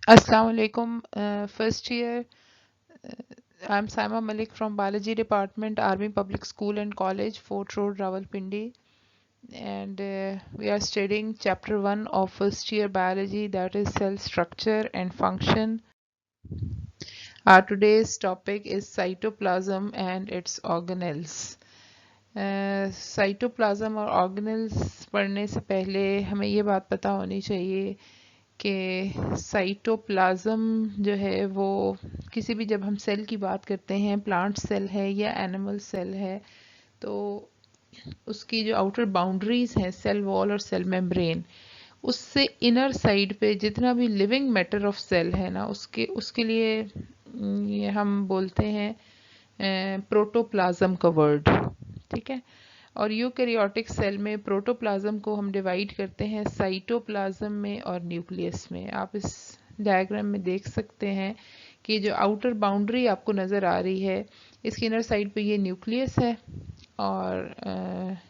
Assalamu alaikum. First year, I'm Saima Malik from Biology Department, Army Public School and College, Fort Road, Rawalpindi. And we are studying chapter 1 of first year biology, that is cell structure and function. Our today's topic is cytoplasm and its organelles. Cytoplasm और organelles पढ़ने से पहले हमें ये बात पता होनी चाहिए कि साइटोप्लाज्म जो है वो किसी भी जब हम सेल की बात करते हैं, प्लांट सेल है या एनिमल सेल है, तो उसकी जो आउटर बाउंड्रीज हैं सेल वॉल और सेल मेम्ब्रेन, उससे इनर साइड पे जितना भी लिविंग मैटर ऑफ सेल है ना, उसके उसके लिए ये हम बोलते हैं प्रोटोप्लाज्म का वर्ड, ठीक है। और यूकैरियोटिक सेल में प्रोटोप्लाज्म को हम डिवाइड करते हैं साइटोप्लाज्म में और न्यूक्लियस में। आप इस डायग्राम में देख सकते हैं कि जो आउटर बाउंड्री आपको नज़र आ रही है, इसकी इनर साइड पे ये न्यूक्लियस है और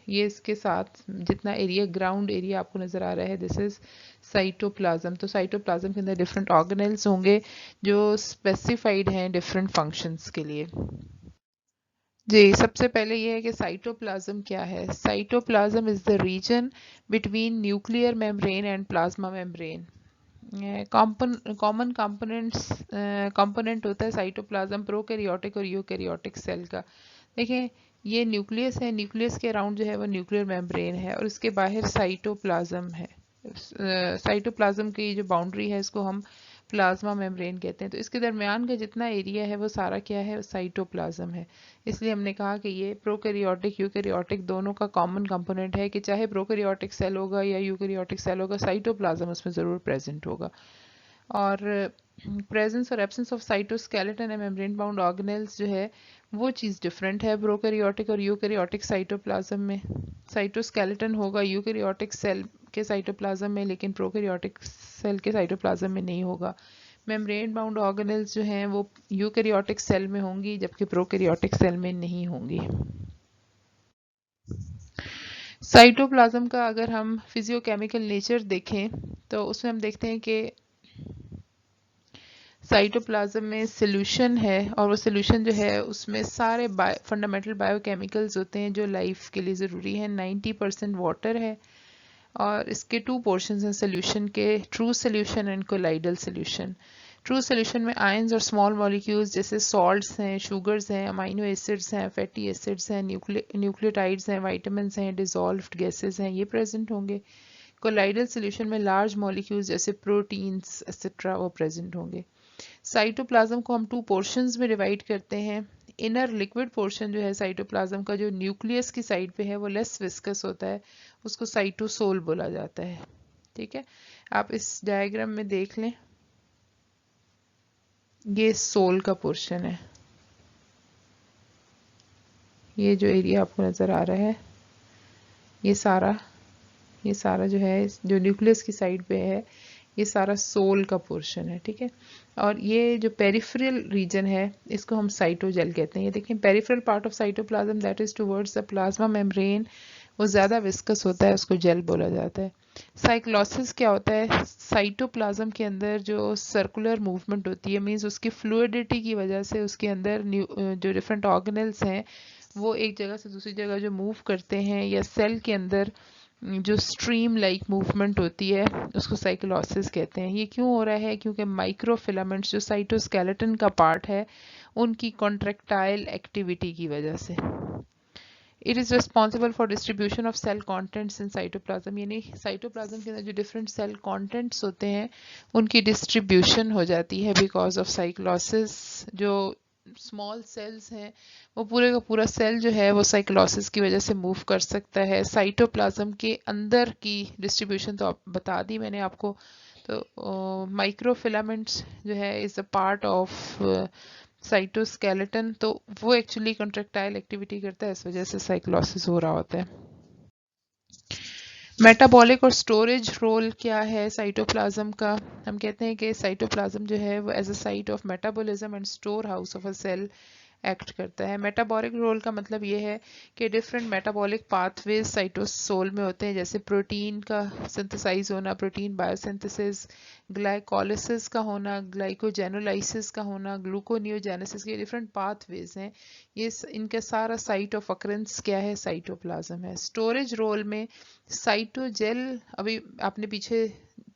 ये इसके साथ जितना एरिया ग्राउंड एरिया आपको नज़र आ रहा है, दिस इज़ साइटोप्लाज्म। तो साइटोप्लाज्म के अंदर डिफरेंट ऑर्गेनेल्स होंगे जो स्पेसिफाइड हैं डिफरेंट फंक्शंस के लिए। जी, सबसे पहले ये है कि साइटोप्लाज्म क्या है। Cytoplasm is the region between nuclear membrane and plasma membrane. Common component होता है साइटोप्लाज्म प्रोकैरियोटिक और यूकैरियोटिक सेल का। देखें, ये न्यूक्लियस है, न्यूक्लियस के अराउंड जो है वो न्यूक्लियर मेम्ब्रेन है और उसके बाहर साइटोप्लाज्म है। साइटोप्लाज्म की जो बाउंड्री है इसको हम प्लाज्मा मेम्ब्रेन कहते हैं। तो इसके दरमियान का जितना एरिया है वो सारा क्या है, साइटोप्लाज्म है। इसलिए हमने कहा कि ये प्रोकैरियोटिक यूकैरियोटिक दोनों का कॉमन कंपोनेंट है कि चाहे प्रोकैरियोटिक सेल होगा या यूकैरियोटिक सेल होगा, साइटोप्लाज्म उसमें ज़रूर प्रेजेंट होगा। और प्रेजेंस और absence of cytoskeleton and membrane bound organelles जो है वो चीज़ डिफरेंट है प्रोकैरियोटिक और यूकैरियोटिक साइटोप्लाज्म में। साइटोस्केलेटन होगा यूकैरियोटिक सेल के साइटोप्लाज्म में, लेकिन प्रोकैरियोटिक सेल के साइटोप्लाज्म में नहीं होगा। मेम्ब्रेन बाउंड ऑर्गेनेल्स जो हैं वो यूकैरियोटिक सेल में होंगी जबकि प्रोकैरियोटिक सेल में नहीं होंगी। साइटोप्लाज्म का अगर हम फिजियोकेमिकल नेचर देखें तो उसमें हम देखते हैं कि साइटोप्लाज्म में सोल्यूशन है और वो सोल्यूशन जो है उसमें सारे फंडामेंटल बायोकेमिकल्स होते हैं जो लाइफ के लिए ज़रूरी हैं। 90% वाटर है और इसके टू पोर्शंस हैं सोल्यूशन के, true solution and colloidal solution. True solution में आयंस और स्मॉल मॉलिक्यूल्स जैसे सॉल्ट्स हैं, शुगर्स हैं, अमाइनो एसिड्स हैं, फैटी एसिड्स हैं, न्यूक्लियोटाइड्स हैं, वाइटामिन्स हैं, डिजॉल्व्ड गैसेस हैं, ये प्रेजेंट होंगे। कोलाइडल सोल्यूशन में लार्ज मॉलिक्यूल्स जैसे प्रोटीन्स एक्सेट्रा वो प्रेजेंट होंगे। साइटोप्लाज्म को हम टू पोर्शंस में डिवाइड करते हैं। इनर लिक्विड पोर्शन जो है साइटोप्लाज्म का, जो न्यूक्लियस की साइड पे है, वो लेस विस्कस होता है, उसको साइटोसोल बोला जाता है, ठीक है। आप इस डायग्राम में देख लें, ये सोल का पोर्शन है, ये जो एरिया आपको नज़र आ रहा है ये सारा जो है जो न्यूक्लियस की साइड पे है ये सारा सोल का पोर्शन है, ठीक है। और ये जो पेरिफेरल रीजन है इसको हम साइटोजेल कहते हैं। ये देखें, peripheral part of cytoplasm that is towards the plasma membrane, वो ज़्यादा विस्कस होता है, उसको जेल बोला जाता है। साइक्लोसिस क्या होता है, साइटोप्लाज्म के अंदर जो सर्कुलर मूवमेंट होती है, मीन्स उसकी फ्लूइडिटी की वजह से उसके अंदर जो डिफरेंट ऑर्गेनल्स हैं वो एक जगह से दूसरी जगह जो मूव करते हैं, या सेल के अंदर जो स्ट्रीम लाइक मूवमेंट होती है उसको साइक्लोसिस कहते हैं। ये क्यों हो रहा है, क्योंकि माइक्रोफिलामेंट्स जो साइटोस्केलेटन का पार्ट है उनकी कॉन्ट्रैक्टाइल एक्टिविटी की वजह से। It is responsible for distribution of cell contents in cytoplasm, यानी साइटोप्लाज्म के अंदर जो डिफरेंट सेल कॉन्टेंट्स होते हैं उनकी डिस्ट्रीब्यूशन हो जाती है बिकॉज ऑफ साइक्लोसिस। जो स्मॉल सेल्स हैं वो पूरे का पूरा सेल जो है वो साइक्लोसिस की वजह से मूव कर सकता है। साइटोप्लाज्म के अंदर की डिस्ट्रीब्यूशन तो बता दी मैंने आपको। तो माइक्रोफिलामेंट्स जो है is a part of cytoskeleton, तो वो एक्चुअली कॉन्ट्रैक्टाइल एक्टिविटी करता है, इस वजह से साइक्लोसिस हो रहा होता है। मेटाबॉलिक और स्टोरेज रोल क्या है साइटोप्लाज्म का। हम कहते हैं कि साइटोप्लाज्म जो है वो as a site of metabolism and storehouse of a cell act करता है। मेटाबॉलिक रोल का मतलब ये है कि डिफरेंट मेटाबॉलिक पाथवेज साइटोसोल में होते हैं, जैसे प्रोटीन का सिंथेसाइज होना, प्रोटीन बायोसिंथेसिस, ग्लाइकोलिसिस का होना, ग्लाइकोजेनोलाइसिस का होना, ग्लूकोनियोजेनेसिस के डिफरेंट पाथवेज हैं। ये इनका सारा साइट ऑफ अकरेंस क्या है, साइटोप्लाज्म है। स्टोरेज रोल में साइटोजेल, अभी आपने पीछे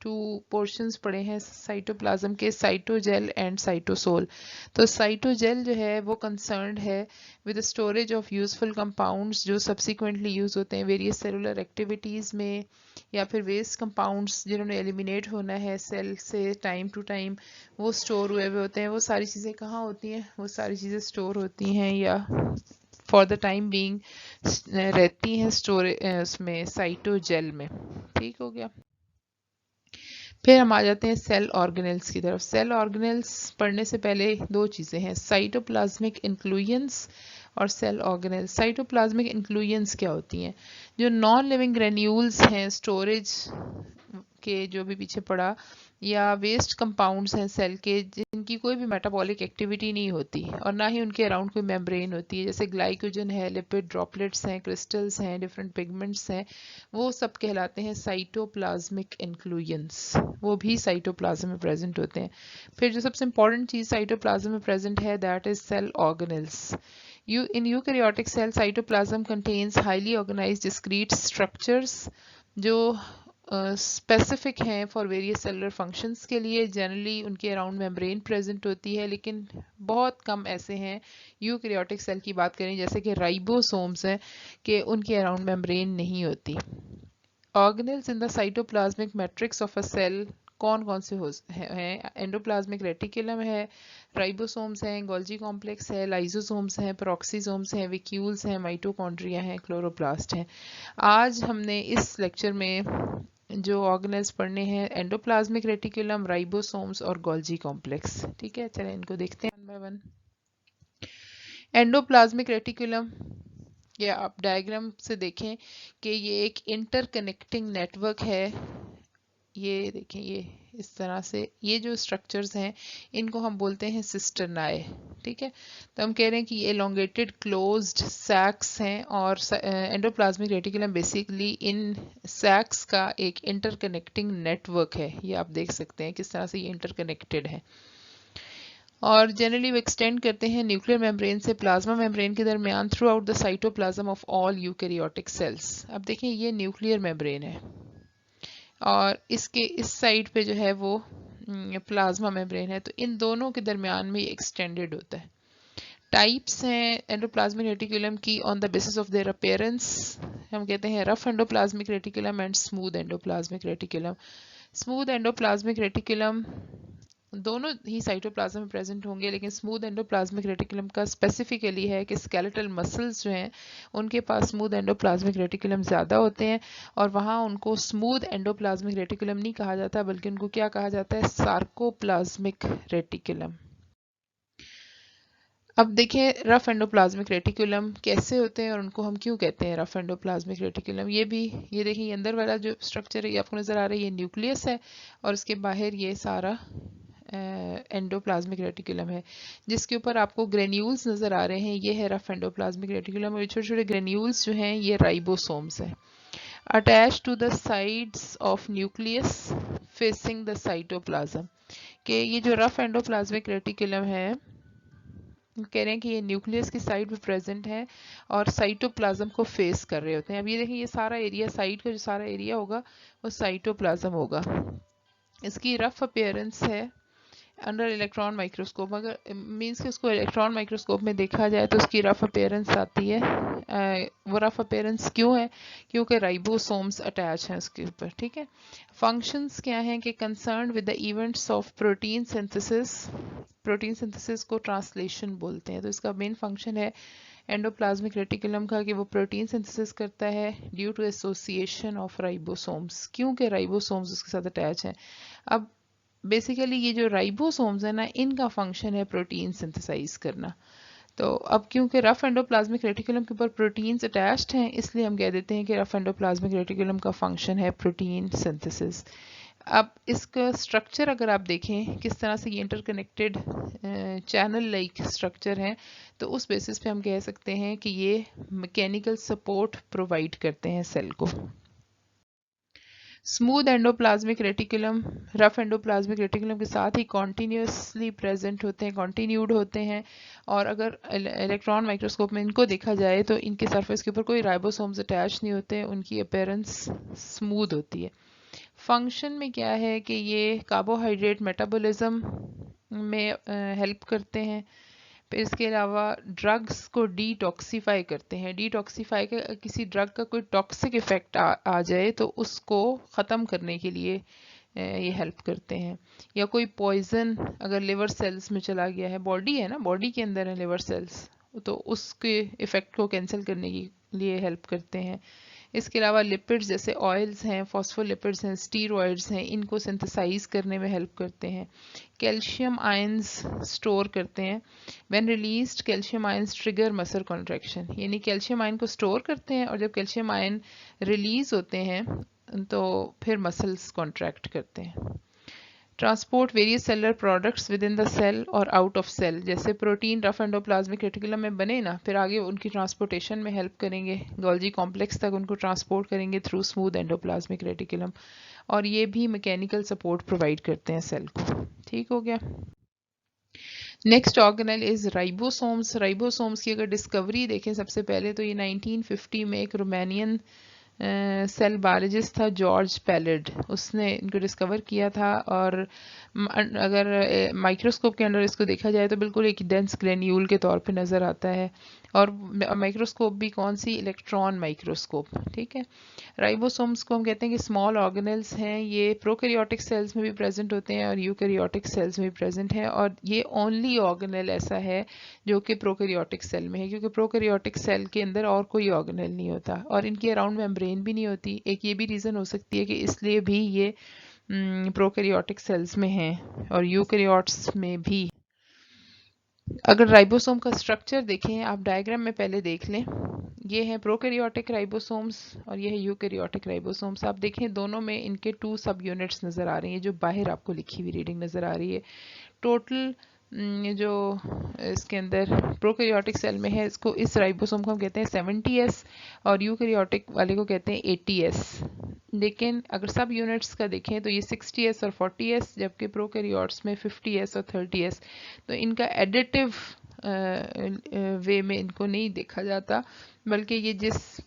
2 पोर्शंस पढ़े हैं साइटोप्लाज्म के, साइटोजेल एंड साइटोसोल। तो साइटोजेल जो है वो कंसर्न्ड है with storage of useful compounds जो सब्सिक्वेंटली यूज होते हैं वेरियस सेलुलर एक्टिविटीज में, या फिर वेस्ट कंपाउंड्स जिन्होंने एलिमिनेट होना है सेल से टाइम टू टाइम, वो स्टोर हुए हुए होते हैं। वो सारी चीज़ें कहाँ होती हैं, वो सारी चीज़ें स्टोर होती हैं या फॉर द टाइम बीइंग रहती हैं स्टोरेज उसमें, साइटोजेल में। ठीक हो गया। फिर हम आ जाते हैं सेल ऑर्गेनेल्स की तरफ। सेल ऑर्गेनेल्स पढ़ने से पहले 2 चीज़ें हैं, साइटोप्लाज्मिक इंक्लूयंस और सेल ऑर्गेनेल्स। साइटोप्लाज्मिक इंक्लूयंस क्या होती हैं, जो नॉन लिविंग ग्रेन्यूल्स हैं स्टोरेज के, जो भी पीछे पड़ा, या वेस्ट कंपाउंड्स हैं सेल के जिनकी कोई भी मेटाबॉलिक एक्टिविटी नहीं होती और ना ही उनके अराउंड कोई मेम्ब्रेन होती है, जैसे ग्लाइकोजन है, लिपिड ड्रॉपलेट्स हैं, क्रिस्टल्स हैं, डिफरेंट पिगमेंट्स हैं, वो सब कहलाते हैं साइटोप्लाज्मिक इंक्लूयंस। वो भी साइटोप्लाज्म में प्रेजेंट होते हैं। फिर जो सबसे इंपॉर्टेंट चीज़ साइटोप्लाज्म में प्रेजेंट है, that is cell organelles. In eukaryotic cell, cytoplasm contains highly organized discrete structures जो स्पेसिफिक हैं फॉर वेरियस सेलुलर फंक्शंस के लिए। जनरली उनके अराउंड मेम्ब्रेन प्रेजेंट होती है, लेकिन बहुत कम ऐसे हैं यूकैरियोटिक सेल की बात करें जैसे कि राइबोसोम्स हैं कि उनके अराउंड मेम्ब्रेन नहीं होती। Organelles in the cytoplasmic matrix of a cell कौन कौन से हैं, एंडोप्लाज्मिक रेटिकुलम है, राइबोसोम्स हैं, गोल्जी कॉम्प्लेक्स है, लाइजोसोम्स हैं, पेरोक्सीसोम्स हैं, विक्यूल्स हैं, माइटोकॉन्ड्रिया हैं, क्लोरोप्लास्ट हैं। आज हमने इस लेक्चर में जो ऑर्गेनेल्स पढ़ने हैं, एंडोप्लाज्मिक रेटिकुलम, राइबोसोम्स और गोल्जी कॉम्प्लेक्स। ठीक है, चलें इनको देखते हैं one by one. Endoplasmic reticulum, या आप डायग्राम से देखें कि ये एक इंटरकनेक्टिंग नेटवर्क है। ये देखें, ये इस तरह से ये जो स्ट्रक्चर्स हैं इनको हम बोलते हैं सिस्टर्नाए। ठीक है, तो हम कह रहे हैं कि ये एलोंगेटेड क्लोज्ड सैक्स हैं और एंडोप्लाज्मिक रेटिकुलम बेसिकली इन सैक्स का एक इंटरकनेक्टिंग नेटवर्क है। ये आप देख सकते हैं किस तरह से ये इंटरकनेक्टेड है, और जनरली वो एक्सटेंड करते हैं न्यूक्लियर मेम्ब्रेन से प्लाज्मा मेम्ब्रेन के दरमियान through out the cytoplasm of all eukaryotic cells. अब देखें, ये न्यूक्लियर मेम्ब्रेन है और इसके इस साइड पे जो है वो प्लाज्मा मेम्ब्रेन है, तो इन दोनों के दरमियान में एक्सटेंडेड होता है। टाइप्स हैं एंडोप्लाज्मिक रेटिकुलम की on the basis of their appearance. हम कहते हैं rough endoplasmic reticulum and smooth endoplasmic reticulum. Smooth endoplasmic reticulum दोनों ही साइटोप्लाज्म में प्रेजेंट होंगे, लेकिन स्मूथ एंडोप्लाज्मिक रेटिकुलम का स्पेसिफिकली है कि स्केलेटल मसल्स जो हैं उनके पास स्मूथ एंडोप्लाज्मिक रेटिकुलम ज़्यादा होते हैं, और वहाँ उनको स्मूथ एंडोप्लाज्मिक रेटिकुलम नहीं कहा जाता, बल्कि उनको क्या कहा जाता है, सार्कोप्लाज्मिक रेटिकुलम। अब देखें रफ एंडोप्लाज्मिक रेटिकुलम कैसे होते हैं और उनको हम क्यों कहते हैं रफ एंडोप्लाज्मिक रेटिकुलम। ये भी, ये देखिए, ये अंदर वाला जो स्ट्रक्चर है ये आपको नज़र आ रहा है, ये न्यूक्लियस है और उसके बाहर ये सारा एंडोप्लाज्मिक रेटिकुलम है, जिसके ऊपर आपको ग्रेन्यूल्स नज़र आ रहे हैं। ये है रफ एंडोप्लाज्मिक रेटिकुलम, और छोटे छोटे ग्रेन्यूल्स जो हैं ये राइबोसोम्स हैं। Attach to the sides of nucleus facing the cytoplasm, के ये जो रफ एंडोप्लाज्मिक रेटिकुलम है कह रहे हैं कि ये न्यूक्लियस की साइड में प्रेजेंट है और साइटोप्लाज्म को फेस कर रहे होते हैं। अब ये देखिए, ये सारा एरिया, साइड का जो सारा एरिया होगा वो साइटोप्लाज्म होगा। इसकी रफ अपीयरेंस है अंडर इलेक्ट्रॉन माइक्रोस्कोप, अगर मींस कि उसको इलेक्ट्रॉन माइक्रोस्कोप में देखा जाए तो उसकी रफ अपीयरेंस आती है। वो रफ अपीयरेंस क्यों है, क्योंकि राइबोसोम्स अटैच हैं उसके ऊपर। ठीक है, फंक्शंस क्या हैं कि concern with the events of protein synthesis, protein synthesis को ट्रांसलेशन बोलते हैं। तो इसका मेन फंक्शन है एंडोप्लाज्मिक रेटिकुलम का कि वो प्रोटीन सिंथेसिस करता है due to association of ribosomes, क्योंकि राइबोसोम्स उसके साथ अटैच हैं। अब बेसिकली ये जो राइबोसोम्स है ना, इनका फंक्शन है प्रोटीन सिंथेसाइज करना। तो अब क्योंकि रफ एंडोप्लाज्मिक रेटिकुलम के ऊपर प्रोटीन्स अटैच्ड हैं, इसलिए हम कह देते हैं कि रफ एंडोप्लाज्मिक रेटिकुलम का फंक्शन है प्रोटीन सिंथेसिस। अब इसका स्ट्रक्चर अगर आप देखें किस तरह से ये इंटरकनेक्टेड चैनल लाइक स्ट्रक्चर है, तो उस बेसिस पे हम कह सकते हैं कि ये मैकेनिकल सपोर्ट प्रोवाइड करते हैं सेल को। Smooth endoplasmic reticulum rough endoplasmic reticulum के साथ ही कॉन्टीन्यूसली प्रेजेंट होते हैं, कॉन्टिन्यूड होते हैं, और अगर इलेक्ट्रॉन माइक्रोस्कोप में इनको देखा जाए तो इनके सरफेस के ऊपर कोई राइबोसोम्स अटैच नहीं होते, उनकी अपीयरेंस स्मूथ होती है। फंक्शन में क्या है कि ये कार्बोहाइड्रेट मेटाबॉलिज्म में हेल्प करते हैं। फिर इसके अलावा ड्रग्स को डिटॉक्सीफाई करते हैं। डिटॉक्सीफाई का किसी ड्रग का कोई टॉक्सिक इफेक्ट आ जाए तो उसको ख़त्म करने के लिए ये हेल्प करते हैं। या कोई पॉइजन अगर लिवर सेल्स में चला गया है, बॉडी है ना, बॉडी के अंदर है लिवर सेल्स, तो उसके इफेक्ट को कैंसिल करने के लिए हेल्प करते हैं। इसके अलावा लिपिड्स जैसे ऑयल्स हैं, फॉस्फोलिपिड्स हैं, स्टीरॉयड्स हैं, इनको सिंथेसाइज करने में हेल्प करते हैं। कैल्शियम आयंस स्टोर करते हैं। When released calcium ions trigger muscle contraction, यानी कैल्शियम आयन को स्टोर करते हैं और जब कैल्शियम आयन रिलीज होते हैं तो फिर मसल्स कॉन्ट्रैक्ट करते हैं। Transport various cellular products within the cell और आउट ऑफ सेल, जैसे प्रोटीन रफ एंडोप्लाज्मिक रेटिकुलम में बने ना, फिर आगे उनकी ट्रांसपोर्टेशन में हेल्प करेंगे, गोल्जी कॉम्प्लेक्स तक उनको ट्रांसपोर्ट करेंगे थ्रू स्मूथ एंडोप्लाज्मिक रेटिकुलम, और ये भी मैकेनिकल सपोर्ट प्रोवाइड करते हैं सेल को। ठीक हो गया। Next organelle is ribosomes. Ribosomes की अगर डिस्कवरी देखें सबसे पहले तो ये 1950 में एक रोमानियन सेल बायोलॉजिस्ट था जॉर्ज पैलेड, उसने इनको डिस्कवर किया था। और अगर माइक्रोस्कोप के अंदर इसको देखा जाए तो बिल्कुल एक डेंस ग्रेन्यूल के तौर पे नज़र आता है। और माइक्रोस्कोप भी कौन सी, इलेक्ट्रॉन माइक्रोस्कोप। ठीक है। राइबोसोम्स को हम कहते हैं कि स्मॉल ऑर्गेनेल्स हैं, ये प्रोकैरियोटिक सेल्स में भी प्रेजेंट होते हैं और यूकैरियोटिक सेल्स में भी प्रेजेंट हैं, और ये ओनली ऑर्गेनेल ऐसा है जो कि प्रोकैरियोटिक सेल में है, क्योंकि प्रोकैरियोटिक सेल के अंदर और कोई ऑर्गेनेल नहीं होता और इनके अराउंड मेम्ब्रेन भी नहीं होती। एक ये भी रीज़न हो सकती है कि इसलिए भी ये प्रोकैरियोटिक सेल्स में हैं और यूकैरियोट्स में भी। अगर राइबोसोम का स्ट्रक्चर देखें आप डायग्राम में पहले देख लें, ये है प्रोकैरियोटिक राइबोसोम्स और ये है यूकैरियोटिक राइबोसोम्स। आप देखें दोनों में इनके 2 सब यूनिट्स नज़र आ रही हैं, जो बाहर आपको लिखी हुई रीडिंग नज़र आ रही है। टोटल जो इसके अंदर प्रोकैरियोटिक सेल में है, इसको इस राइबोसोम को हम कहते हैं 70S और यूकैरियोटिक वाले को कहते हैं 80S। लेकिन अगर सब यूनिट्स का देखें तो ये 60S और 40S, जबकि प्रोकैरियोट्स में 50S और 30S। तो इनका एडिटिव वे में इनको नहीं देखा जाता, बल्कि ये जिस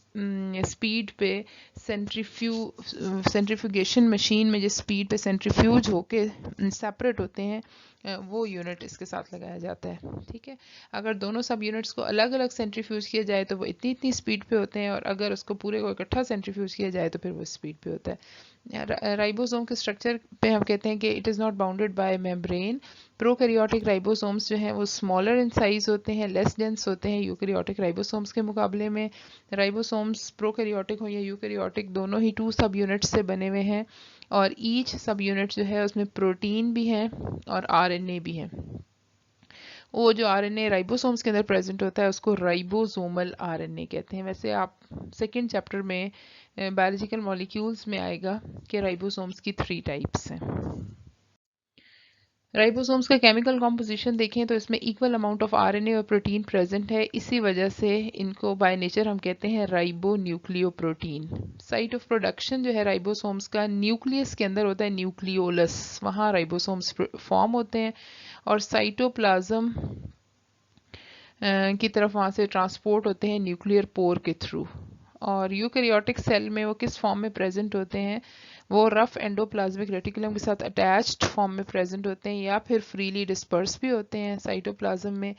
स्पीड पे सेंट्रीफ्यूगेशन मशीन में जिस स्पीड पे सेंट्रीफ्यूज होके सेपरेट होते हैं, वो यूनिट इसके साथ लगाया जाता है। ठीक है। अगर दोनों सब यूनिट्स को अलग अलग सेंट्रीफ्यूज किया जाए तो वो इतनी इतनी स्पीड पे होते हैं, और अगर उसको पूरे को इकट्ठा सेंट्रीफ्यूज किया जाए तो फिर वो स्पीड पे होता है। राइबोसोम के स्ट्रक्चर पे हम कहते हैं कि it is not bounded by membrane. Prokaryotic ribosomes जो हैं वो स्मॉलर इन साइज होते हैं, लेस डेंस होते हैं यूकैरियोटिक राइबोसोम्स के मुकाबले में। राइबोसोम्स प्रोकैरियोटिक हो या यूकैरियोटिक, दोनों ही 2 सब यूनिट से बने हुए हैं, और ईच सब यूनिट जो है उसमें प्रोटीन भी है और आरएनए भी है। वो जो आरएनए राइबोसोम्स के अंदर प्रेजेंट होता है उसको राइबोसोमल आरएनए कहते हैं। वैसे आप सेकेंड चैप्टर में बायोलॉजिकल मॉलिक्यूल्स में आएगा कि राइबोसोम्स की 3 टाइप्स हैं। राइबोसोम्स का केमिकल कॉम्पोजिशन देखें तो इसमें इक्वल अमाउंट ऑफ आरएनए और प्रोटीन प्रेजेंट है, इसी वजह से इनको बाय नेचर हम कहते हैं ribo nucleoprotein. Site of production जो है राइबोसोम्स का न्यूक्लियस के अंदर होता है, न्यूक्लियोलस, वहाँ राइबोसोम्स फॉर्म होते हैं, और साइटोप्लाज्म की तरफ वहाँ से ट्रांसपोर्ट होते हैं न्यूक्लियर पोर के थ्रू। और यूकैरियोटिक सेल में वो किस फॉर्म में प्रेजेंट होते हैं, वो रफ एंडोप्लाज्मिक रेटिकुलम के साथ अटैच्ड फॉर्म में प्रेजेंट होते हैं, या फिर फ्रीली डिस्पर्स भी होते हैं साइटोप्लाज्म में।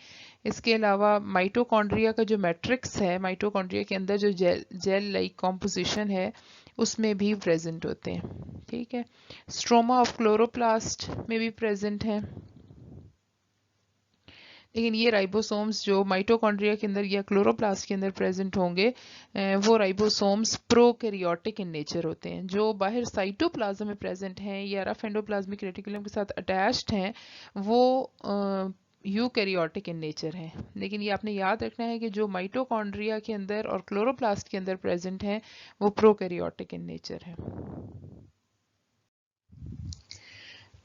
इसके अलावा माइटोकॉन्ड्रिया का जो मैट्रिक्स है, माइटोकॉन्ड्रिया के अंदर जो जेल लाइक कॉम्पोजिशन है, उसमें भी प्रेजेंट होते हैं। ठीक है। स्ट्रोमा ऑफ क्लोरोप्लास्ट में भी प्रेजेंट है। लेकिन ये राइबोसोम्स जो माइटोकॉन्ड्रिया के अंदर या क्लोरोप्लास्ट के अंदर प्रेजेंट होंगे, वो राइबोसोम्स प्रोकैरियोटिक इन नेचर होते हैं। जो बाहर साइटोप्लाज्म में प्रेजेंट हैं या रफ एंडोप्लाज्मिक रेटिकुलम के साथ अटैच्ड हैं, वो यूकैरियोटिक इन नेचर हैं। लेकिन ये आपने याद रखना है कि जो माइटोकॉन्ड्रिया के अंदर और क्लोरोप्लास्ट के अंदर प्रेजेंट हैं, वो प्रोकैरियोटिक इन नेचर है।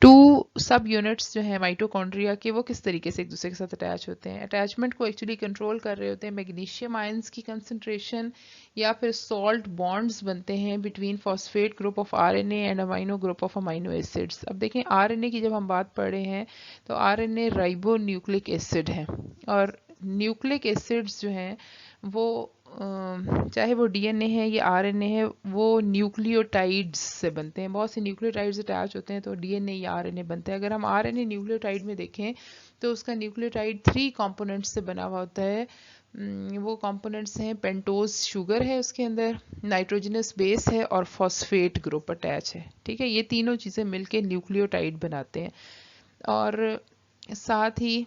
टू सब यूनिट्स जो है माइटोकॉन्ड्रिया के वो किस तरीके से एक दूसरे के साथ अटैच होते हैं। अटैचमेंट को एक्चुअली कंट्रोल कर रहे होते हैं मैग्नीशियम आयंस की कंसंट्रेशन, या फिर सॉल्ट बॉन्ड्स बनते हैं between phosphate group of RNA and amino group of amino acids. अब देखें आरएनए की जब हम बात पढ़ रहे हैं तो आरएनए राइबो न्यूक्लिक एसिड है, और न्यूक्लिक एसिड्स जो हैं वो चाहे वो डीएनए है या आरएनए है वो न्यूक्लियोटाइड्स से बनते हैं। बहुत से न्यूक्लियोटाइड्स अटैच होते हैं तो डीएनए या आरएनए बनता है। अगर हम आरएनए न्यूक्लियोटाइड में देखें तो उसका न्यूक्लियोटाइड 3 कंपोनेंट्स से बना हुआ होता है। वो कंपोनेंट्स हैं, पेंटोज शुगर है उसके अंदर, नाइट्रोजनस बेस है और फॉस्फेट ग्रुप अटैच है। ठीक है, ये तीनों चीज़ें मिलके न्यूक्लियोटाइड बनाते हैं। और साथ ही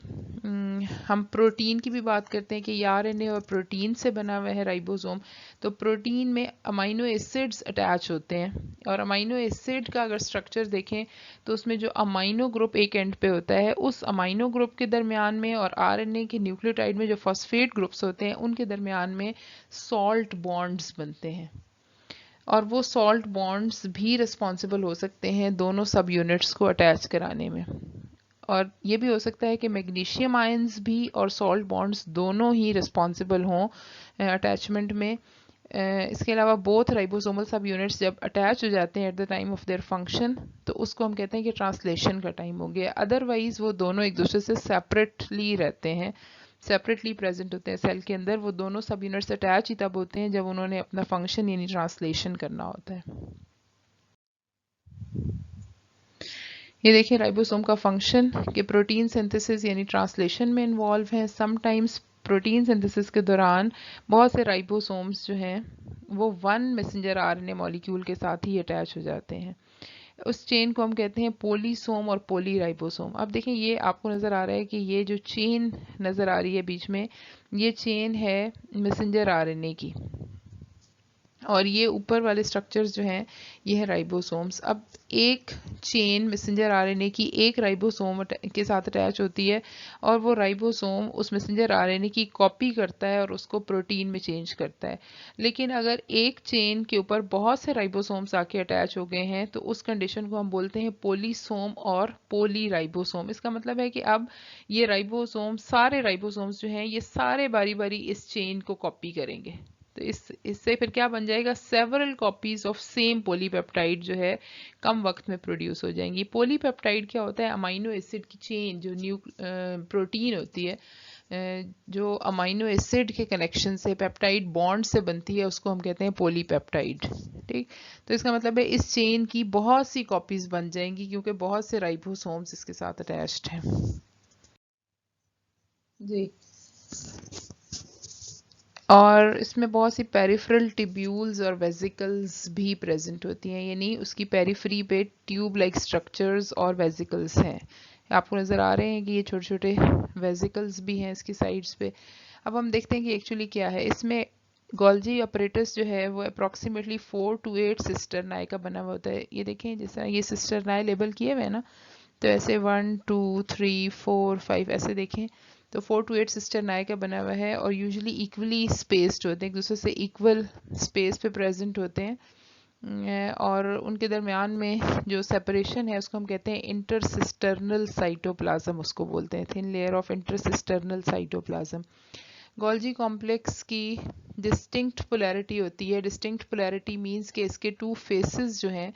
हम प्रोटीन की भी बात करते हैं कि आरएनए और प्रोटीन से बना हुआ है राइबोसोम। तो प्रोटीन में अमाइनो एसिड्स अटैच होते हैं, और अमाइनो एसिड का अगर स्ट्रक्चर देखें तो उसमें जो अमाइनो ग्रुप एक एंड पे होता है उस अमाइनो ग्रुप के दरमियान में और आरएनए के न्यूक्लियोटाइड में जो फॉस्फेट ग्रुप्स होते हैं उनके दरमियान में सॉल्ट बॉन्ड्स बनते हैं, और वो सॉल्ट बॉन्ड्स भी रिस्पॉन्सिबल हो सकते हैं दोनों सब यूनिट्स को अटैच कराने में। और ये भी हो सकता है कि मैग्नीशियम आयंस भी और सॉल्ट बॉन्ड्स दोनों ही रिस्पॉन्सिबल हों अटैचमेंट में। इसके अलावा बोथ राइबोसोमल सब यूनिट्स जब अटैच हो जाते हैं at the time of their function तो उसको हम कहते हैं कि ट्रांसलेशन का टाइम हो गया। अदरवाइज वो दोनों एक दूसरे से सेपरेटली रहते हैं, सेपरेटली प्रेजेंट होते हैं सेल के अंदर। वो दोनों सब यूनिट्स अटैच ही तब होते हैं जब उन्होंने अपना फंक्शन यानी ट्रांसलेशन करना होता है। ये देखिए राइबोसोम का फंक्शन कि प्रोटीन सिंथेसिस यानी ट्रांसलेशन में इन्वॉल्व है। समटाइम्स प्रोटीन सिंथेसिस के दौरान बहुत से राइबोसोम्स जो हैं वो वन मैसेंजर आरएनए मॉलिक्यूल के साथ ही अटैच हो जाते हैं। उस चेन को हम कहते हैं पोलीसोम और पोलीराइबोसोम। अब देखें ये आपको नज़र आ रहा है कि ये जो चेन नज़र आ रही है बीच में, ये चेन है मैसेंजर आरएनए की, और ये ऊपर वाले स्ट्रक्चर्स जो हैं ये है राइबोसोम्स। अब एक चेन मैसेंजर आरएनए की एक राइबोसोम के साथ अटैच होती है, और वो राइबोसोम उस मैसेंजर आरएनए की कॉपी करता है और उसको प्रोटीन में चेंज करता है। लेकिन अगर एक चेन के ऊपर बहुत से राइबोसोम्स आके अटैच हो गए हैं तो उस कंडीशन को हम बोलते हैं पोलीसोम और पोलीराइबोसोम। इसका मतलब है कि अब ये राइबोसोम, सारे राइबोसोम्स जो हैं ये सारे बारी बारी इस चेन को कॉपी करेंगे। तो इससे फिर क्या बन जाएगा, several copies of same polypeptide जो है कम वक्त में प्रोड्यूस हो जाएंगी। पॉलीपेप्टाइड क्या होता है, अमाइनो एसिड की चेन जो प्रोटीन होती है जो अमाइनो एसिड के कनेक्शन से पेप्टाइड बॉन्ड से बनती है उसको हम कहते हैं पॉलीपेप्टाइड। ठीक, तो इसका मतलब है इस चेन की बहुत सी कॉपीज बन जाएंगी क्योंकि बहुत से राइबोसोम्स इसके साथ अटैच्ड हैं। जी, और इसमें बहुत सी पेरिफेरल टिब्यूल्स और वेसिकल्स भी प्रेजेंट होती हैं, यानी उसकी पेरिफेरी पे ट्यूब लाइक स्ट्रक्चर्स और वेसिकल्स हैं। आपको नज़र आ रहे हैं कि ये छोटे छोटे वेसिकल्स भी हैं इसकी साइड्स पे। अब हम देखते हैं कि एक्चुअली क्या है इसमें। गोल्जी अपरेटस जो है वो अप्रॉक्सीमेटली 4 to 8 सिस्टरनाए का बना हुआ होता है। ये देखें जैसा ये सिस्टरनाए लेबल किए हुए हैं ना, तो ऐसे 1 2 3 4 5 ऐसे देखें तो 4 to 8 सिस्टर नाय का बना हुआ है, और यूजुअली इक्वली स्पेस्ड होते हैं, एक दूसरे से इक्वल स्पेस पे प्रेजेंट होते हैं। और उनके दरमियान में जो सेपरेशन है उसको हम कहते हैं इंटरसिस्टर्नल साइटोप्लाज्म, उसको बोलते हैं thin layer of intercisternal cytoplasm. Golgi complex की डिस्टिंक्ट पोलैरिटी होती है। डिस्टिंक्ट पोलैरिटी मींस कि इसके टू फेसेस जो हैं,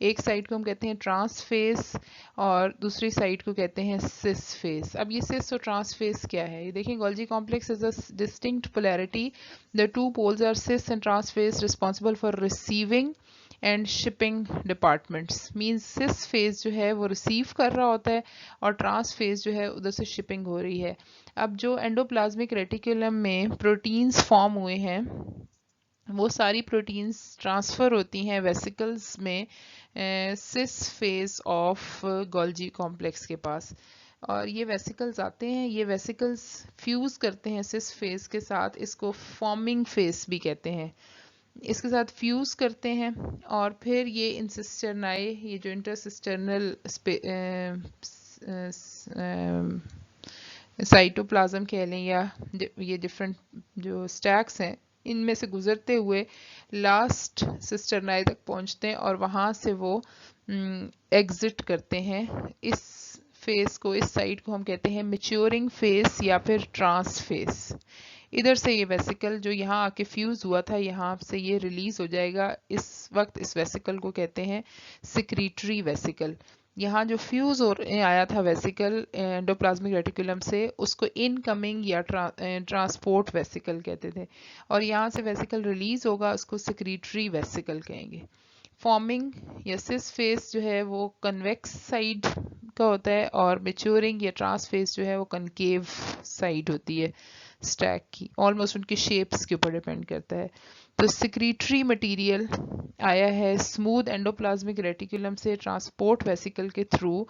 एक साइड को हम कहते हैं ट्रांस फेस और दूसरी साइड को कहते हैं सिस फेस। अब ये सिस और ट्रांस फेस क्या है, ये देखें Golgi complex is a distinct polarity. The two poles are cis and trans face responsible for receiving and shipping departments. Means cis face जो है वो रिसीव कर रहा होता है और ट्रांस फेज जो है उधर से शिपिंग हो रही है। अब जो एंडोप्लाज्मिक रेटिकुलम में प्रोटीन्स फॉर्म हुए हैं वो सारी प्रोटीन्स ट्रांसफ़र होती हैं वेसिकल्स में सिस फेज ऑफ गोल्जी कॉम्प्लेक्स के पास, और ये वेसिकल्स आते हैं, ये वेसिकल्स फ्यूज़ करते हैं सिस फेज के साथ, इसको फॉर्मिंग फेज भी कहते हैं। इसके साथ फ्यूज़ करते हैं और फिर ये इंसिस्टरनाए, ये जो इंटरसिस्टर्नल साइटोप्लाज्म कह लें या ये डिफरेंट जो स्टैक्स हैं इनमें से गुजरते हुए लास्ट सिस्टरनाए तक पहुंचते हैं, और वहाँ से वो एग्जिट करते हैं। इस फेस को, इस साइड को हम कहते हैं मैच्योरिंग फेस या फिर ट्रांस फेस। इधर से ये वेसिकल जो यहाँ आके फ्यूज हुआ था, यहाँ से ये रिलीज हो जाएगा। इस वक्त इस वेसिकल को कहते हैं सिक्रीटरी वेसिकल। यहाँ जो फ्यूज हो आया था वेसिकल एंडोप्लाज्मिक रेटिकुलम से, उसको इनकमिंग या ट्रांसपोर्ट वेसिकल कहते थे। और यहाँ से वेसिकल रिलीज होगा, उसको सिक्रीटरी वेसिकल कहेंगे। फॉर्मिंग या सिस फेस जो है वो कन्वेक्स साइड का होता है, और मेच्योरिंग या ट्रांस फेस जो है वो कनकेव साइड होती है स्टैक की। ऑलमोस्ट उनके शेप्स के ऊपर डिपेंड करता है। तो सिक्रीटरी मटेरियल आया है स्मूथ एंडोप्लाज्मिक रेटिकुलम से ट्रांसपोर्ट वेसिकल के थ्रू,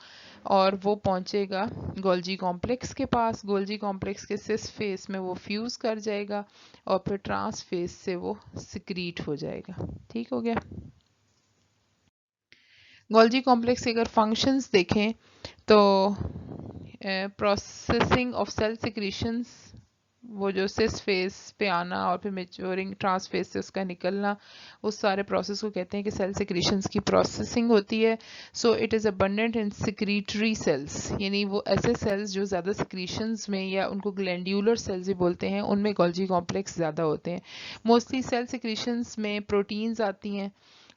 और वो पहुंचेगा गोल्जी कॉम्प्लेक्स के पास। गोल्जी कॉम्प्लेक्स के सिस फेस में वो फ्यूज कर जाएगा, और फिर ट्रांस फेस से वो सिक्रीट हो जाएगा। ठीक हो गया। गोल्जी कॉम्प्लेक्स के अगर फंक्शंस देखें तो प्रोसेसिंग ऑफ सेल सिक्रीशंस, वो जो सिस फेस पे आना और फिर मेच्योरिंग ट्रांस फेस से उसका निकलना, उस सारे प्रोसेस को कहते हैं कि सेल सिक्रीशंस की प्रोसेसिंग होती है। So it is abundant in secretory cells, यानी वो ऐसे सेल्स जो ज़्यादा सिक्रीशंस में, या उनको ग्लैंड्यूलर सेल्स भी बोलते हैं, उनमें गोल्जी कॉम्प्लेक्स ज़्यादा होते हैं। मोस्टली सेल सिक्रीशंस में प्रोटीन्स आती हैं।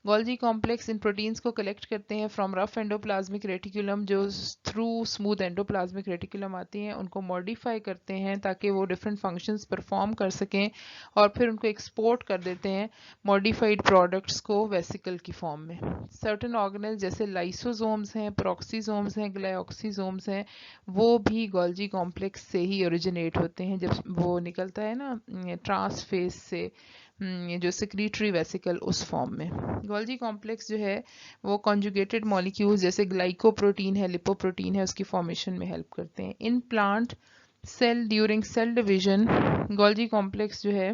गोल्जी कॉम्प्लेक्स इन प्रोटीन्स को कलेक्ट करते हैं फ्रॉम रफ एंडोप्लाज्मिक रेटिकुलम, जो थ्रू स्मूथ एंडोप्लाज्मिक रेटिकुलम आती हैं, उनको मॉडिफाई करते हैं ताकि वो डिफरेंट फंक्शंस परफॉर्म कर सकें, और फिर उनको एक्सपोर्ट कर देते हैं मॉडिफाइड प्रोडक्ट्स को वेसिकल की फॉर्म में। सर्टेन ऑर्गेनेल जैसे लाइसोसोम्स हैं, पेरोक्सीसोम्स हैं, ग्लाइऑक्सीसोम्स हैं, वो भी गोल्जी कॉम्प्लेक्स से ही ओरिजिनेट होते हैं। जब वो निकलता है ना ट्रांस फेस से, जो सिक्रीटरी वेसिकल, उस फॉर्म में। गोल्जी कॉम्प्लेक्स जो है वो कॉन्जुगेटेड मॉलिक्यूल्स जैसे ग्लाइकोप्रोटीन है, लिपोप्रोटीन है, उसकी फॉर्मेशन में हेल्प करते हैं। In plant cell during cell division, Golgi complex जो है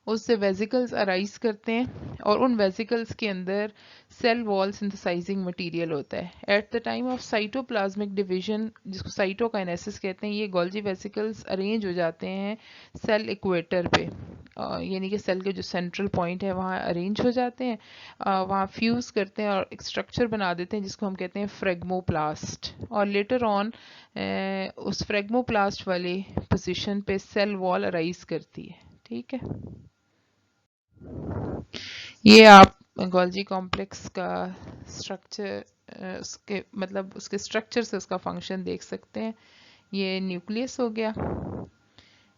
उससे वेसिकल्स अराइज करते हैं, और उन वेसिकल्स के अंदर सेल वॉल सिंथेसाइजिंग मटेरियल होता है। At the time of cytoplasmic division, जिसको साइटोकाइनेसिस कहते हैं, ये गोल्जी वेसिकल्स अरेंज हो जाते हैं सेल इक्वेटर पे, यानी कि सेल के जो सेंट्रल पॉइंट है वहाँ अरेंज हो जाते हैं, वहाँ फ्यूज़ करते हैं और एक स्ट्रक्चर बना देते हैं जिसको हम कहते हैं फ्रेगमोप्लास्ट। और लेटर ऑन उस फ्रेगमोप्लास्ट वाले पोजीशन पे सेल वॉल अराइज करती है। ठीक है, ये आप गोल्जी कॉम्प्लेक्स का स्ट्रक्चर, उसके मतलब उसके स्ट्रक्चर से उसका फंक्शन देख सकते हैं। ये न्यूक्लियस हो गया,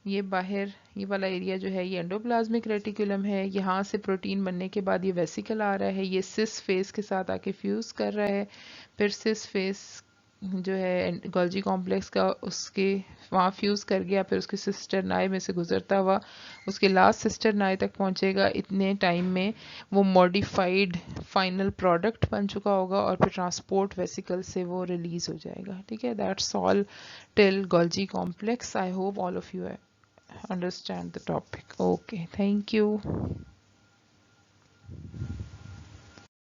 ये बाहर ये वाला एरिया जो है ये एंडोप्लाज्मिक रेटिकुलम है। यहाँ से प्रोटीन बनने के बाद ये वेसिकल आ रहा है, ये सिस फेस के साथ आके फ्यूज़ कर रहा है, फिर सिस फेस जो है गोल्जी कॉम्प्लेक्स का उसके वहाँ फ्यूज़ कर गया, फिर उसके सिस्टर नाई में से गुजरता हुआ उसके लास्ट सिस्टर नाई तक पहुँचेगा। इतने टाइम में वो मॉडिफाइड फाइनल प्रोडक्ट बन चुका होगा, और फिर ट्रांसपोर्ट वेसिकल से वो रिलीज़ हो जाएगा। ठीक है, that's all till Golgi complex. I hope all of you understand the topic. Okay, thank you.